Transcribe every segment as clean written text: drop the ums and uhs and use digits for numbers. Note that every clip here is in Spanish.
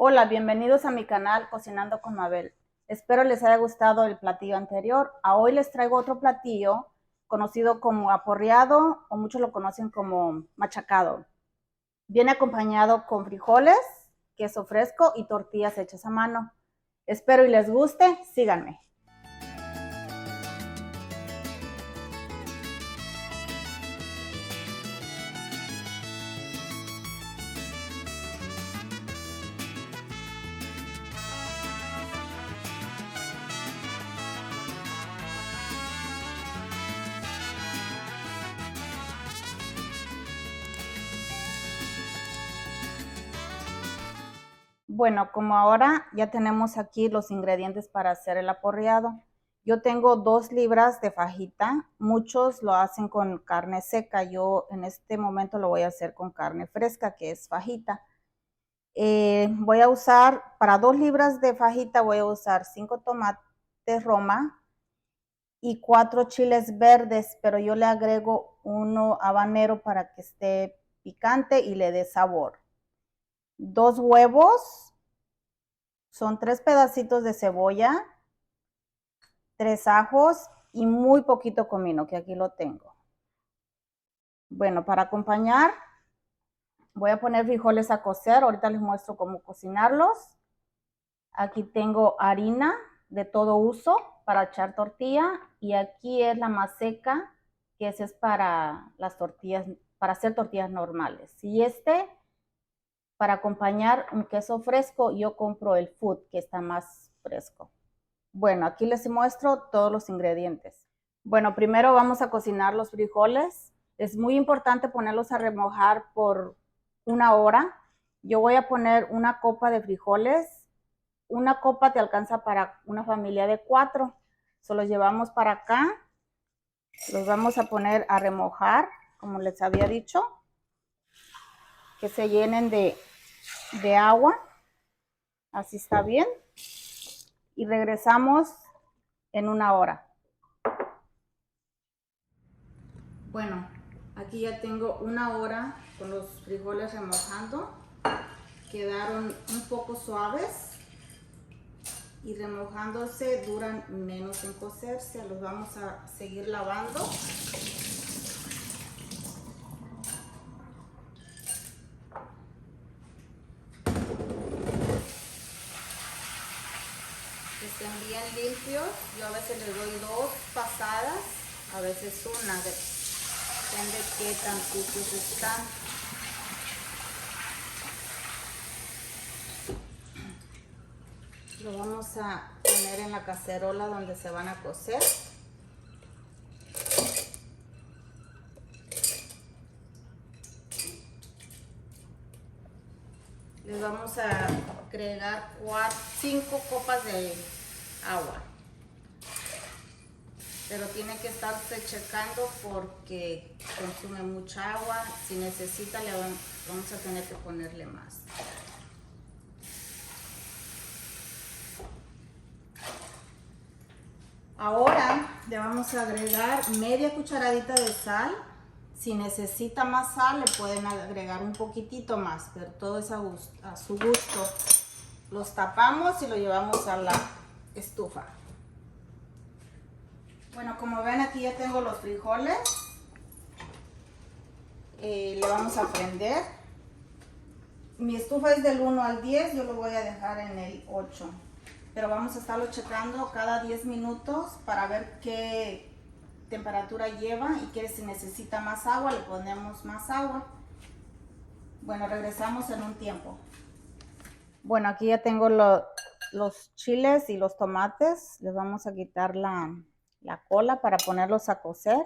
Hola, bienvenidos a mi canal Cocinando con Mabel. Espero les haya gustado el platillo anterior. Hoy les traigo otro platillo conocido como aporreado o muchos lo conocen como machacado. Viene acompañado con frijoles, queso fresco y tortillas hechas a mano. Espero y les guste. Síganme. Bueno, como ahora ya tenemos aquí los ingredientes para hacer el aporreado. Yo tengo 2 libras de fajita. Muchos lo hacen con carne seca. Yo en este momento lo voy a hacer con carne fresca, que es fajita. Voy a usar, para 2 libras de fajita, voy a usar 5 tomates roma y 4 chiles verdes, pero yo le agrego uno habanero para que esté picante y le dé sabor. 2 huevos. Son 3 pedacitos de cebolla, 3 ajos y muy poquito comino, que aquí lo tengo. Bueno, para acompañar voy a poner frijoles a cocer. Ahorita les muestro cómo cocinarlos. Aquí tengo harina de todo uso para echar tortilla y aquí es la maseca, que ese es para las tortillas, para hacer tortillas normales. Y para acompañar un queso fresco, yo compro el Food, que está más fresco. Bueno, aquí les muestro todos los ingredientes. Bueno, primero vamos a cocinar los frijoles. Es muy importante ponerlos a remojar por 1 hora. Yo voy a poner una copa de frijoles. Una copa te alcanza para una familia de 4. Se los llevamos para acá. Los vamos a poner a remojar, como les había dicho. Que se llenen de agua. Así está bien. Y regresamos en 1 hora. Bueno, aquí ya tengo 1 hora con los frijoles remojando. Quedaron un poco suaves y remojándose duran menos en cocerse. Los vamos a seguir lavando. Que estén bien limpios. Yo a veces les doy 2 pasadas, a veces una, depende de qué tan sucios están. Lo vamos a poner en la cacerola donde se van a cocer. Les vamos a agregar 5 copas de agua. Pero tiene que estarse checando porque consume mucha agua. Si necesita, vamos a tener que ponerle más. Ahora le vamos a agregar media cucharadita de sal. Si necesita más sal, le pueden agregar un poquitito más, pero todo es a su gusto. Los tapamos y lo llevamos a la estufa. Bueno, como ven, aquí ya tengo los frijoles. Le vamos a prender. Mi estufa es del 1 al 10, yo lo voy a dejar en el 8. Pero vamos a estarlo checando cada 10 minutos para ver qué temperatura lleva y que si necesita más agua, le ponemos más agua. Bueno, regresamos en un tiempo. Bueno, aquí ya tengo los chiles y los tomates. Les vamos a quitar la cola para ponerlos a cocer.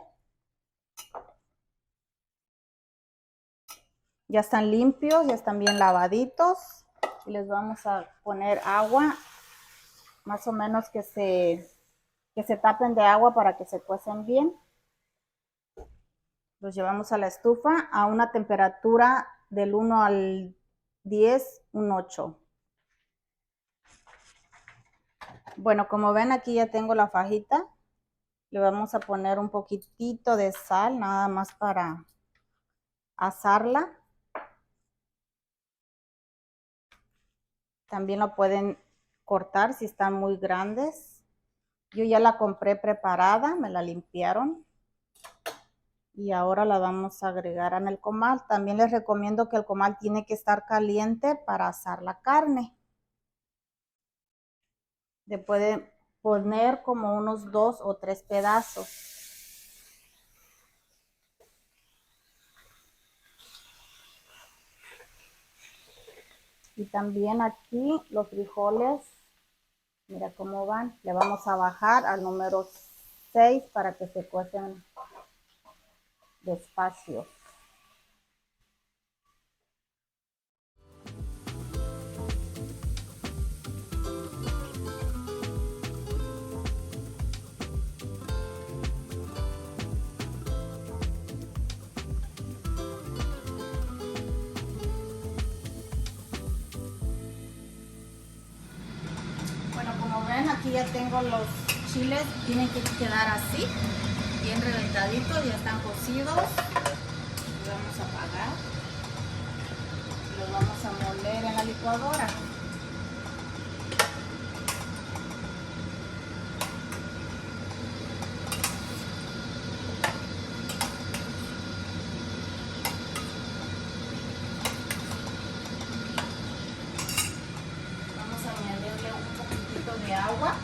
Ya están limpios, ya están bien lavaditos. Y les vamos a poner agua, más o menos que se tapen de agua para que se cuecen bien. Los llevamos a la estufa a una temperatura del 1 al 10, un 8. Bueno, como ven, aquí ya tengo la fajita. Le vamos a poner un poquitito de sal, nada más para asarla. También lo pueden cortar si están muy grandes. Yo ya la compré preparada, me la limpiaron. Y ahora la vamos a agregar en el comal. También les recomiendo que el comal tiene que estar caliente para asar la carne. Le pueden poner como unos 2 o 3 pedazos. Y también aquí los frijoles, mira cómo van. Le vamos a bajar al número 6 para que se cuecen despacio. Bueno, como ven, aquí ya tengo los chiles, tienen que quedar así, bien reventaditos, ya están cocidos. Los vamos a apagar. Los vamos a moler en la licuadora. Vamos a añadirle un poquitito de agua.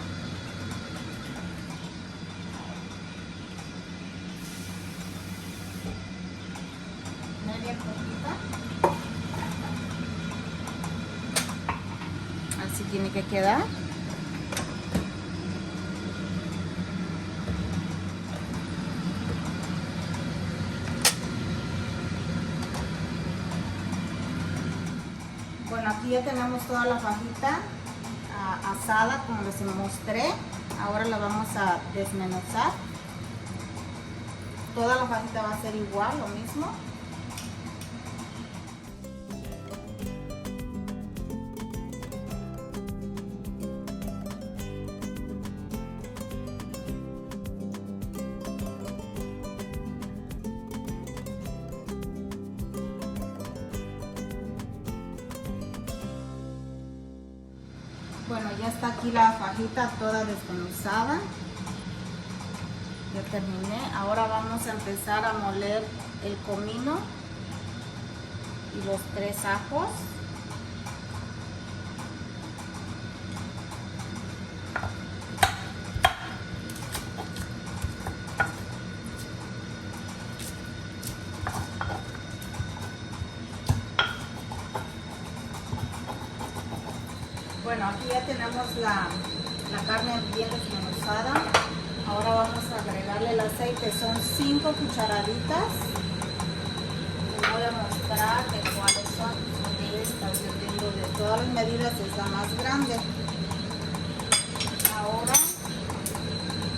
Media poquita. Así tiene que quedar. Bueno, aquí ya tenemos toda la fajita asada como les mostré. Ahora la vamos a desmenuzar. Toda la fajita va a ser igual, lo mismo. Bueno, ya está aquí la fajita toda desmenuzada. Ya terminé. Ahora vamos a empezar a moler el comino y los 3 ajos. Bueno, aquí ya tenemos la carne bien desmenuzada. Ahora vamos a agregarle el aceite. Son 5 cucharaditas. Les voy a mostrar de cuáles son estas. Yo tengo de todas las medidas, es la más grande. Ahora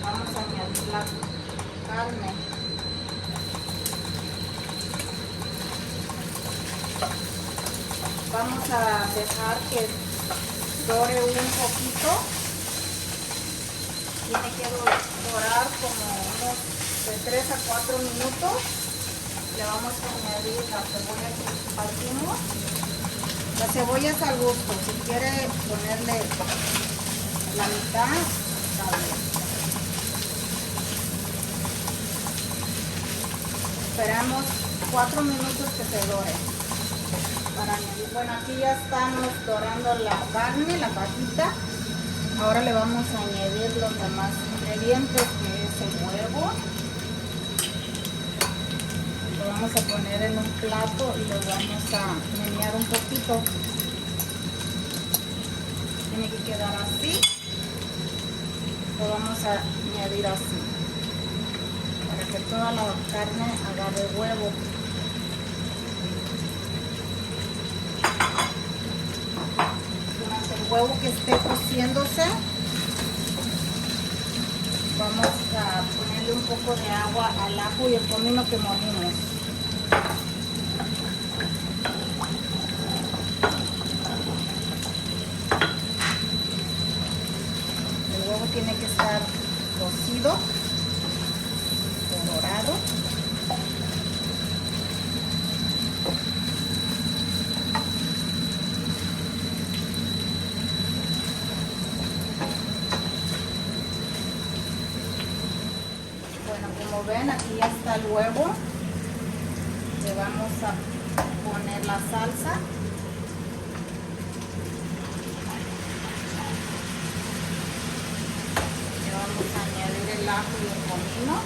vamos a añadir la carne. Vamos a dejar que dore un poquito. Tiene que dorar como unos de 3 a 4 minutos. Le vamos a añadir la cebolla que partimos. La cebolla es al gusto. Si quiere ponerle la mitad, está bien. Esperamos 4 minutos que se dore. Para añadir. Bueno, aquí ya estamos dorando la carne, la fajita. Ahora le vamos a añadir los demás ingredientes, que es el huevo. Lo vamos a poner en un plato y lo vamos a menear un poquito. Tiene que quedar así. Lo vamos a añadir así, para que toda la carne agarre huevo. El huevo que esté cociéndose, vamos a ponerle un poco de agua al ajo y el comino que molimos. El huevo tiene que estar cocido, dorado. ven, aquí ya está el huevo. Le vamos a poner la salsa. Le vamos a añadir el ajo y el comino.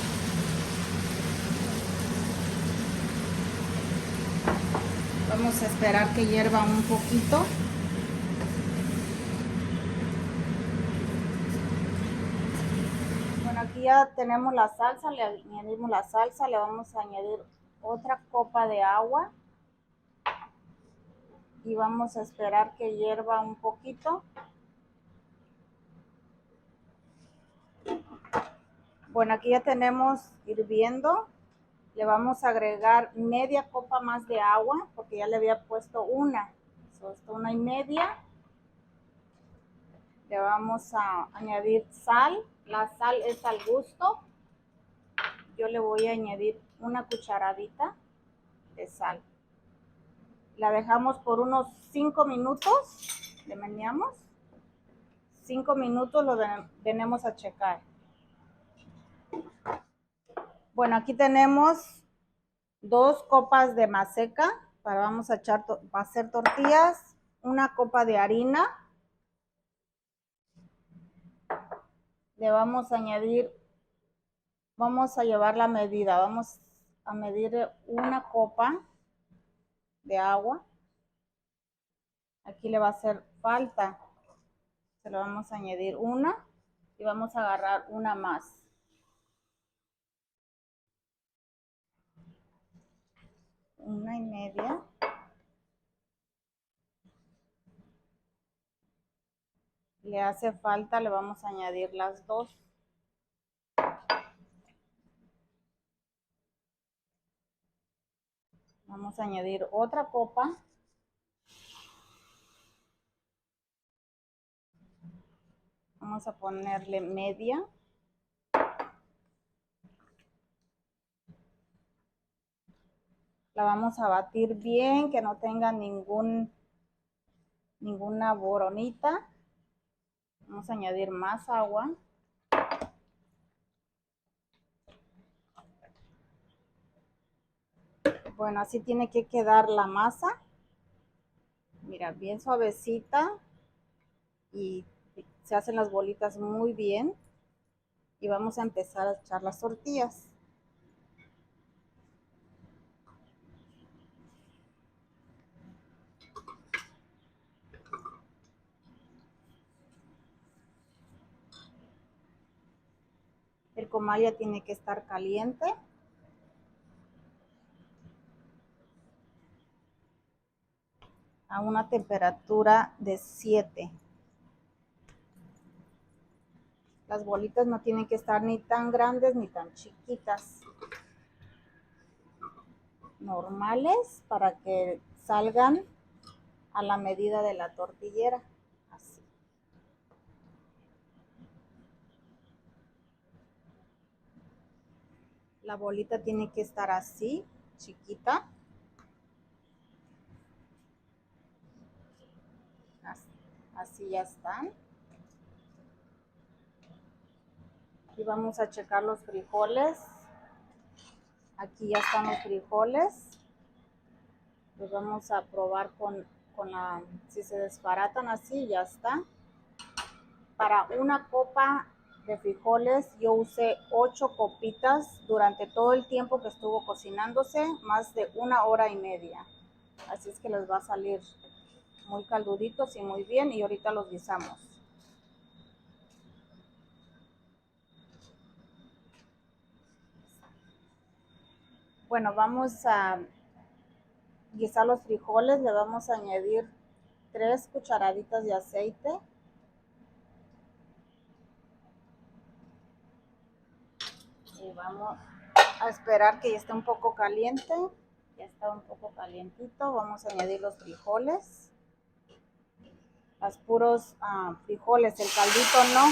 Vamos a esperar que hierva un poquito. Bueno, aquí ya tenemos la salsa, le añadimos la salsa, le vamos a añadir otra copa de agua y vamos a esperar que hierva un poquito. Bueno, aquí ya tenemos hirviendo. Le vamos a agregar media copa más de agua porque ya le había puesto una. Esto 1,5. Le vamos a añadir sal. La sal es al gusto. Yo le voy a añadir una cucharadita de sal. La dejamos por unos 5 minutos. Le meneamos. 5 minutos lo venimos a checar. Bueno, aquí tenemos 2 copas de maseca. Vamos a hacer tortillas. Una copa de harina. Le vamos a añadir, vamos a llevar la medida. Vamos a medir una copa de agua. Aquí le va a hacer falta. Se lo vamos a añadir una y vamos a agarrar una más. Una y media. Le hace falta, le vamos a añadir las 2. Vamos a añadir otra copa. Vamos a ponerle media. La vamos a batir bien, que no tenga ninguna boronita. Vamos a añadir más agua. Bueno, así tiene que quedar la masa. Mira, bien suavecita y se hacen las bolitas muy bien. Y vamos a empezar a echar las tortillas. El comal ya tiene que estar caliente. A una temperatura de 7. Las bolitas no tienen que estar ni tan grandes ni tan chiquitas. Normales para que salgan a la medida de la tortillera. Así. La bolita tiene que estar así, chiquita. Así ya están. Y vamos a checar los frijoles. Aquí ya están los frijoles. Los vamos a probar con si se desbaratan así, ya está. Para una copa de frijoles yo usé 8 copitas durante todo el tiempo que estuvo cocinándose, más de 1 hora y media. Así es que les va a salir muy calduditos y muy bien, y ahorita los guisamos. Bueno, vamos a guisar los frijoles. Le vamos a añadir 3 cucharaditas de aceite. Y vamos a esperar que ya esté un poco caliente. Ya está un poco calientito. Vamos a añadir los frijoles. Los puros frijoles, el caldito no.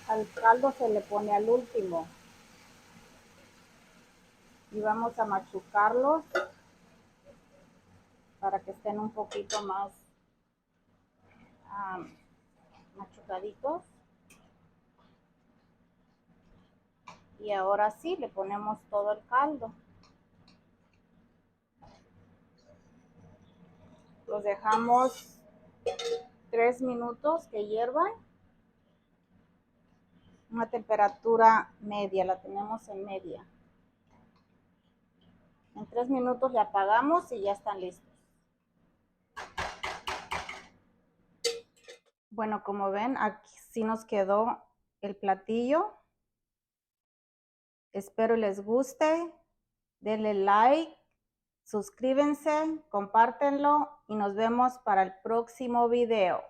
Al caldo se le pone al último. Y vamos a machucarlos para que estén un poquito más machucaditos. Y ahora sí, le ponemos todo el caldo. Los dejamos 3 minutos que hiervan. Una temperatura media, la tenemos en media. En 3 minutos le apagamos y ya están listos. Bueno, como ven, aquí sí nos quedó el platillo. Espero les guste. Denle like, suscríbanse, compártenlo y nos vemos para el próximo video.